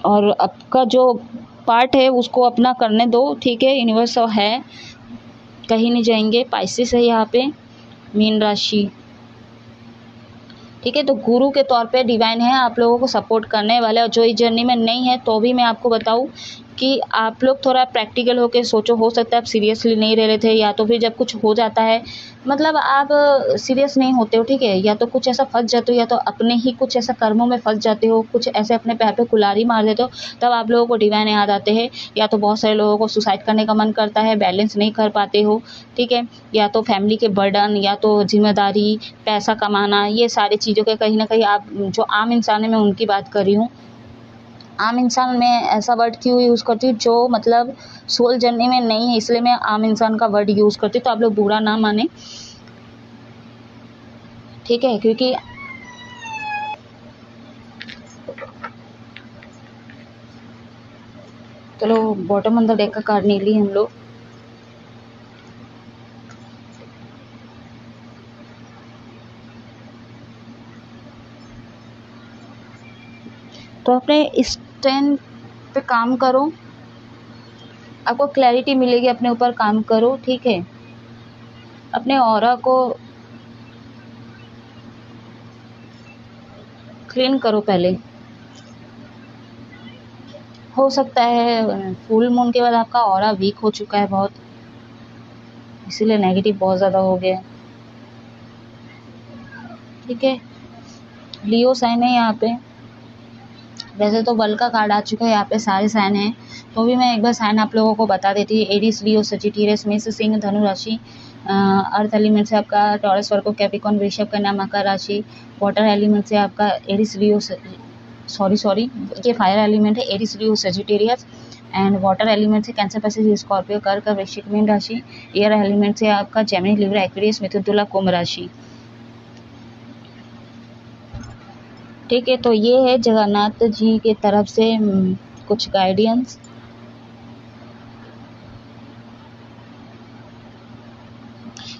और आपका जो पार्ट है उसको अपना करने दो, ठीक है, यूनिवर्स है, कहीं नहीं जाएंगे। पाइसेस है यहाँ पे, मीन राशि, ठीक है। तो गुरु के तौर पे डिवाइन है, आप लोगों को सपोर्ट करने वाले, और जो इस जर्नी में नहीं है तो भी मैं आपको बताऊं कि आप लोग थोड़ा प्रैक्टिकल होकर सोचो, हो सकता है आप सीरियसली नहीं रह रहे थे, या तो फिर जब कुछ हो जाता है, मतलब आप सीरियस नहीं होते हो, ठीक है, या तो कुछ ऐसा फंस जाते हो, या तो अपने ही कुछ ऐसा कर्मों में फंस जाते हो, कुछ ऐसे अपने पैर पे कुल्हाड़ी मार देते हो, तब आप लोगों को डिवाइन याद आते हैं। या तो बहुत सारे लोगों को सुसाइड करने का मन करता है, बैलेंस नहीं कर पाते हो, ठीक है, या तो फैमिली के बर्डन, या तो जिम्मेदारी, पैसा कमाना, ये सारी चीज़ों के कहीं ना कहीं आप, जो आम इंसान है मैं उनकी बात कर रही हूँ, आम इंसान में ऐसा वर्ड क्यों यूज़ करती हूँ, जो मतलब सोल जर्नी में नहीं है, इसलिए मैं आम इंसान का वर्ड यूज़ करती हूँ, तो आप लोग बुरा ना माने, ठीक है, क्योंकि चलो बॉटम ऑन द डेक का कार्ड नहीं ली हम लोग। तो अपने स्ट्रेंथ पे काम करो, आपको क्लैरिटी मिलेगी, अपने ऊपर काम करो, ठीक है। अपने ऑरा को क्लीन करो पहले। हो सकता है फुल मून के बाद आपका ऑरा वीक हो चुका है बहुत, इसीलिए नेगेटिव बहुत ज़्यादा हो गया, ठीक है। लियो साइन है यहाँ पे, वैसे तो बल का कार्ड आ चुका है, यहाँ पे सारे साइन हैं, तो भी मैं एक बार साइन आप लोगों को बता देती हूँ। एरीज, लियो, सजिटेरियस, मेष, सिंह, धनु राशि। अर्थ एलिमेंट से आपका टॉरस, वर्गो, कैप्रिकॉर्न, वृषभ, कन्या, मकर राशि। वाटर एलिमेंट से आपका एरीज, लियो, सॉरी ये फायर एलिमेंट है, Aries, Leo, Sagittarius. And water element से कैंसर, पैसिफिक, स्कॉर्पियो, कर्क, वृश्चिक, मीन राशि। एयर एलिमेंट से आपका जेमिनी, लिब्रा, एक्वेरियस, मिथुन, तुला, कुंभ राशि, ठीक है। तो ये है जगन्नाथ जी के तरफ से कुछ गाइडेंस।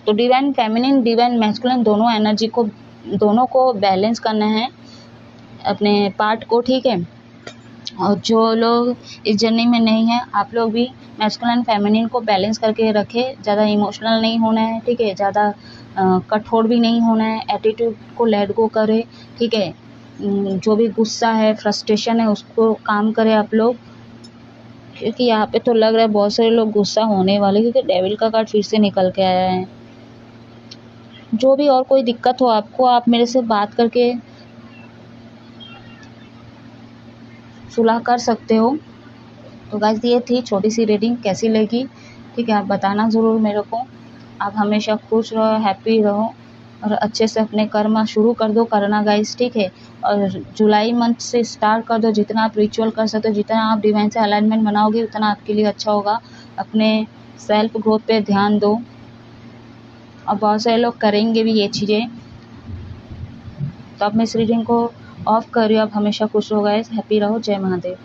तो डिवाइन फेमिनिन, डिवाइन मैस्कुलिन, दोनों को बैलेंस करना है अपने पार्ट को, ठीक है। और जो लोग इस जर्नी में नहीं है, आप लोग भी मैस्कुलिन फेमिनिन को बैलेंस करके रखें, ज़्यादा इमोशनल नहीं होना है, ठीक है, ज़्यादा कठोर भी नहीं होना है, एटीट्यूड को लेट गो करें, ठीक है। जो भी गुस्सा है, फ्रस्ट्रेशन है, उसको काम करें आप लोग, क्योंकि यहाँ पे तो लग रहा है बहुत सारे लोग गुस्सा होने वाले, क्योंकि डेविल का कार्ड फिर से निकल के आया है। जो भी और कोई दिक्कत हो आपको, आप मेरे से बात करके सुलह कर सकते हो। तो गाइस ये थी छोटी सी रीडिंग, कैसी लगी, ठीक है, आप बताना ज़रूर मेरे को। आप हमेशा खुश रहो, हैप्पी रहो, और अच्छे से अपने कर्म शुरू कर दो करना गाइस, ठीक है। और जुलाई मंथ से स्टार्ट कर दो, जितना आप रिचुअल कर सकते हो, जितना आप डिवाइन से अलाइनमेंट बनाओगे, उतना आपके लिए अच्छा होगा। अपने सेल्फ ग्रोथ पे ध्यान दो, और बहुत सारे लोग करेंगे भी ये चीज़ें। तो आप मैं इस रीडिंग को ऑफ कर रही हूँ। आप हमेशा खुश रहो गाइस, हैप्पी रहो, जय महादेव।